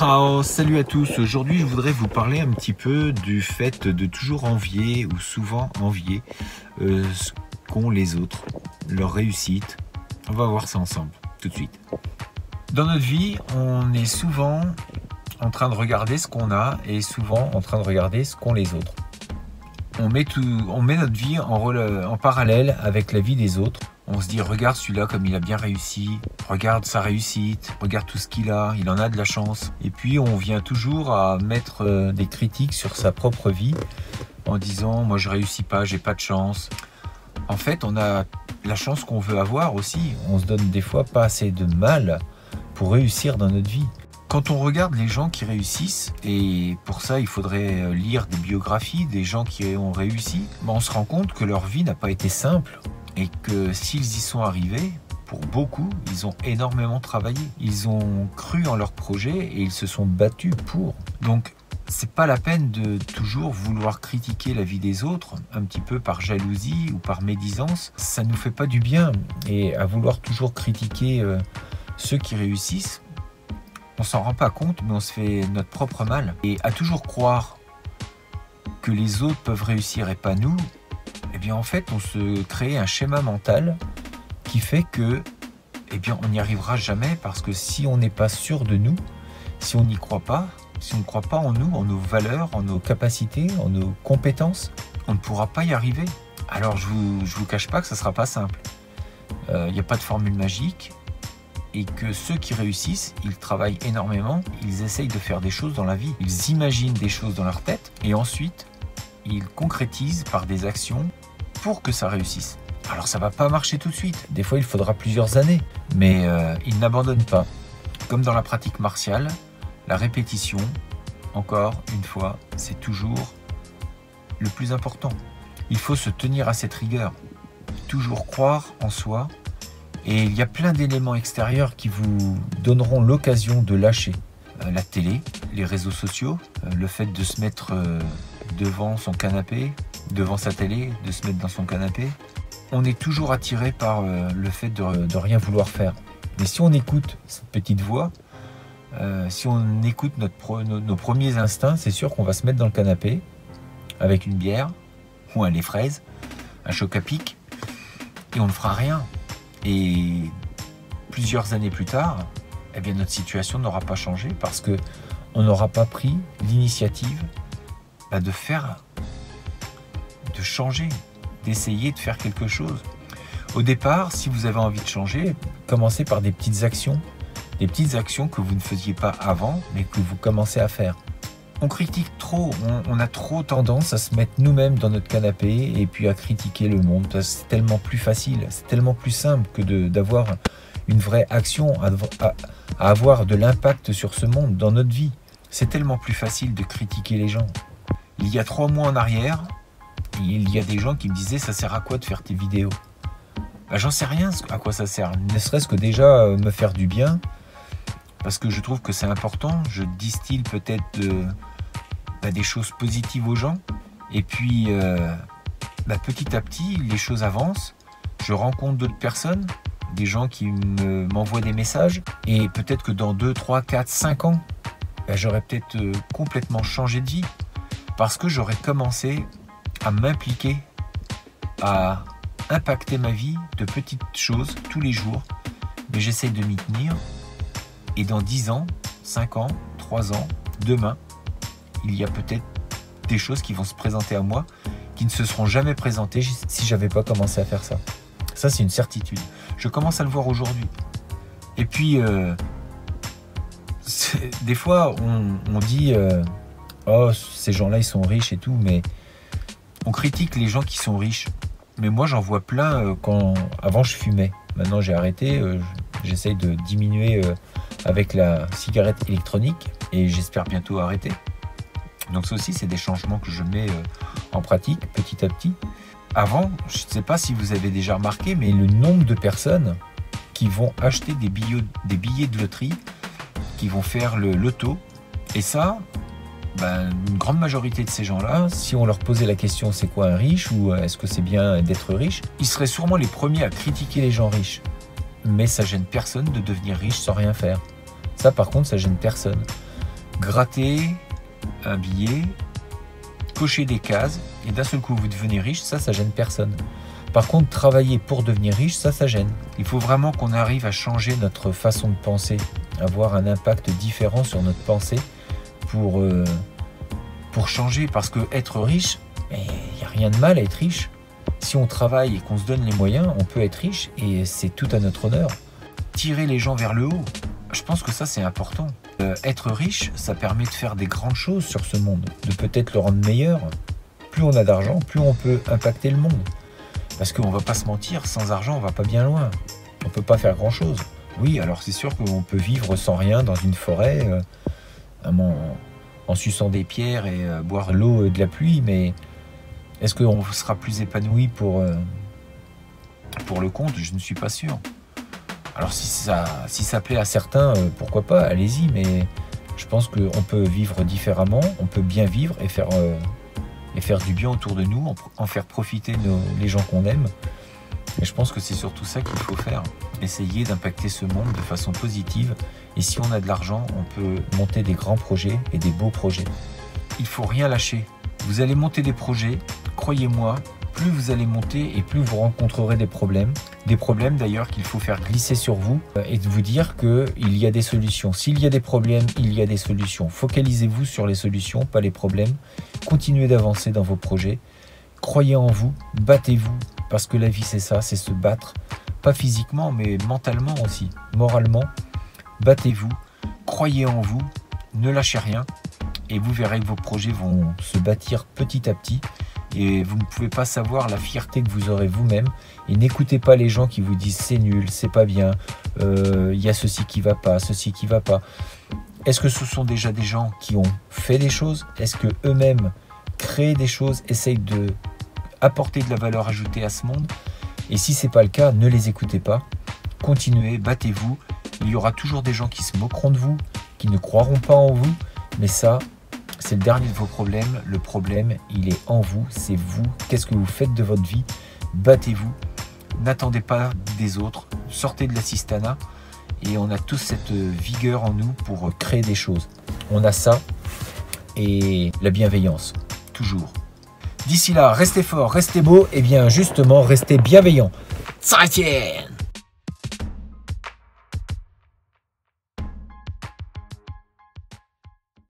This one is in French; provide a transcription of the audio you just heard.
Ciao, salut à tous. Aujourd'hui, je voudrais vous parler un petit peu du fait de toujours envier ou souvent envier ce qu'ont les autres, leur réussite. On va voir ça ensemble, tout de suite. Dans notre vie, on est souvent en train de regarder ce qu'on a et souvent en train de regarder ce qu'ont les autres. On met notre vie en parallèle avec la vie des autres. On se dit, regarde celui-là comme il a bien réussi, regarde sa réussite, regarde tout ce qu'il a, il en a de la chance. Et puis on vient toujours à mettre des critiques sur sa propre vie en disant, moi je réussis pas, j'ai pas de chance. En fait, on a la chance qu'on veut avoir aussi. On se donne des fois pas assez de mal pour réussir dans notre vie. Quand on regarde les gens qui réussissent, et pour ça il faudrait lire des biographies des gens qui ont réussi, on se rend compte que leur vie n'a pas été simple et que s'ils y sont arrivés, pour beaucoup, ils ont énormément travaillé. Ils ont cru en leur projet et ils se sont battus pour. Donc c'est pas la peine de toujours vouloir critiquer la vie des autres, un petit peu par jalousie ou par médisance. Ça nous fait pas du bien. Et à vouloir toujours critiquer ceux qui réussissent, on s'en rend pas compte, mais on se fait notre propre mal. Et à toujours croire que les autres peuvent réussir et pas nous, eh bien en fait on se crée un schéma mental qui fait que on n'y arrivera jamais, parce que si on n'est pas sûr de nous, si on n'y croit pas, si on ne croit pas en nous, en nos valeurs, en nos capacités, en nos compétences, on ne pourra pas y arriver. Alors je vous cache pas que ça sera pas simple. Il n'y a pas de formule magique. Et que ceux qui réussissent, ils travaillent énormément, ils essayent de faire des choses dans la vie, ils imaginent des choses dans leur tête et ensuite ils concrétisent par des actions pour que ça réussisse. Alors ça va pas marcher tout de suite, des fois il faudra plusieurs années, mais ils n'abandonnent pas. Comme dans la pratique martiale, la répétition, encore une fois, c'est toujours le plus important. Il faut se tenir à cette rigueur, toujours croire en soi. Et il y a plein d'éléments extérieurs qui vous donneront l'occasion de lâcher. La télé, les réseaux sociaux, le fait de se mettre devant son canapé, devant sa télé, de se mettre dans son canapé. On est toujours attiré par le fait de rien vouloir faire. Mais si on écoute cette petite voix, si on écoute nos premiers instincts, c'est sûr qu'on va se mettre dans le canapé avec une bière ou un lait fraise, un choc à pic, et on ne fera rien. Et plusieurs années plus tard, eh bien notre situation n'aura pas changé parce qu'on n'aura pas pris l'initiative de changer, d'essayer de faire quelque chose. Au départ, si vous avez envie de changer, commencez par des petites actions que vous ne faisiez pas avant, mais que vous commencez à faire. On critique trop, on a trop tendance à se mettre nous-mêmes dans notre canapé et puis à critiquer le monde. C'est tellement plus facile, c'est tellement plus simple que d'avoir une vraie action, à avoir de l'impact sur ce monde, dans notre vie. C'est tellement plus facile de critiquer les gens. Il y a 3 mois en arrière, il y a des gens qui me disaient, ça sert à quoi de faire tes vidéos? J'en sais rien à quoi ça sert, ne serait-ce que déjà me faire du bien, parce que je trouve que c'est important. Je distille peut-être des choses positives aux gens, et puis petit à petit les choses avancent. Je rencontre d'autres personnes, des gens qui m'envoient des messages, et peut-être que dans 2, 3, 4, 5 ans, j'aurais peut-être complètement changé de vie, parce que j'aurais commencé à m'impliquer, à impacter ma vie de petites choses tous les jours, mais j'essaye de m'y tenir. Et dans 10 ans, 5 ans, 3 ans, demain, il y a peut-être des choses qui vont se présenter à moi qui ne se seront jamais présentées si j'avais pas commencé à faire ça. Ça, c'est une certitude. Je commence à le voir aujourd'hui. Et puis, des fois, on dit oh, ces gens-là, ils sont riches et tout, mais on critique les gens qui sont riches. Mais moi, j'en vois plein avant, je fumais. Maintenant, j'ai arrêté. J'essaye de diminuer avec la cigarette électronique et j'espère bientôt arrêter. Donc ça aussi, c'est des changements que je mets en pratique petit à petit. Avant, je ne sais pas si vous avez déjà remarqué, mais le nombre de personnes qui vont acheter des billets de loterie, qui vont faire le loto. Et ça, une grande majorité de ces gens-là, si on leur posait la question c'est quoi un riche ou est-ce que c'est bien d'être riche, ils seraient sûrement les premiers à critiquer les gens riches. Mais ça gêne personne de devenir riche sans rien faire. Ça par contre, ça gêne personne. gratter un billet, cocher des cases, et d'un seul coup vous devenez riche, ça gêne personne. Par contre, travailler pour devenir riche, ça gêne. Il faut vraiment qu'on arrive à changer notre façon de penser, avoir un impact différent sur notre pensée pour changer. Parce que être riche, il n'y a rien de mal à être riche. Si on travaille et qu'on se donne les moyens, on peut être riche et c'est tout à notre honneur. Tirer les gens vers le haut, je pense que ça c'est important. Être riche, ça permet de faire des grandes choses sur ce monde, de peut-être le rendre meilleur. Plus on a d'argent, plus on peut impacter le monde. Parce qu'on ne va pas se mentir, sans argent, on ne va pas bien loin. On ne peut pas faire grand-chose. Oui, alors c'est sûr qu'on peut vivre sans rien dans une forêt, en suçant des pierres et boire l'eau de la pluie, mais est-ce qu'on sera plus épanoui pour le compte? Je ne suis pas sûr. Alors si ça plaît à certains, pourquoi pas, allez-y, mais je pense qu'on peut vivre différemment, on peut bien vivre et faire du bien autour de nous, en faire profiter les gens qu'on aime. Et je pense que c'est surtout ça qu'il faut faire, essayer d'impacter ce monde de façon positive. Et si on a de l'argent, on peut monter des grands projets et des beaux projets. Il ne faut rien lâcher. Vous allez monter des projets, croyez-moi, plus vous allez monter et plus vous rencontrerez des problèmes. Des problèmes d'ailleurs qu'il faut faire glisser sur vous et de vous dire qu'il y a des solutions. S'il y a des problèmes, il y a des solutions. Focalisez-vous sur les solutions, pas les problèmes. Continuez d'avancer dans vos projets. Croyez en vous, battez-vous, parce que la vie c'est ça, c'est se battre. Pas physiquement, mais mentalement aussi, moralement. Battez-vous, croyez en vous, ne lâchez rien. Et vous verrez que vos projets vont se bâtir petit à petit. Et vous ne pouvez pas savoir la fierté que vous aurez vous-même. Et n'écoutez pas les gens qui vous disent c'est nul, c'est pas bien, y a ceci qui va pas, ceci qui va pas. Est-ce que ce sont déjà des gens qui ont fait des choses? Est-ce que eux-mêmes créent des choses, essayent de apporter de la valeur ajoutée à ce monde? Et si c'est pas le cas, ne les écoutez pas. Continuez, battez-vous. Il y aura toujours des gens qui se moqueront de vous, qui ne croiront pas en vous. Mais ça, c'est le dernier de vos problèmes. Le problème, il est en vous, c'est vous. Qu'est-ce que vous faites de votre vie? Battez-vous. N'attendez pas des autres. Sortez de l'assistanat. Et on a tous cette vigueur en nous pour créer des choses. On a ça et la bienveillance, toujours. D'ici là, restez fort, restez beau et bien justement, restez bienveillant. Ça tienne.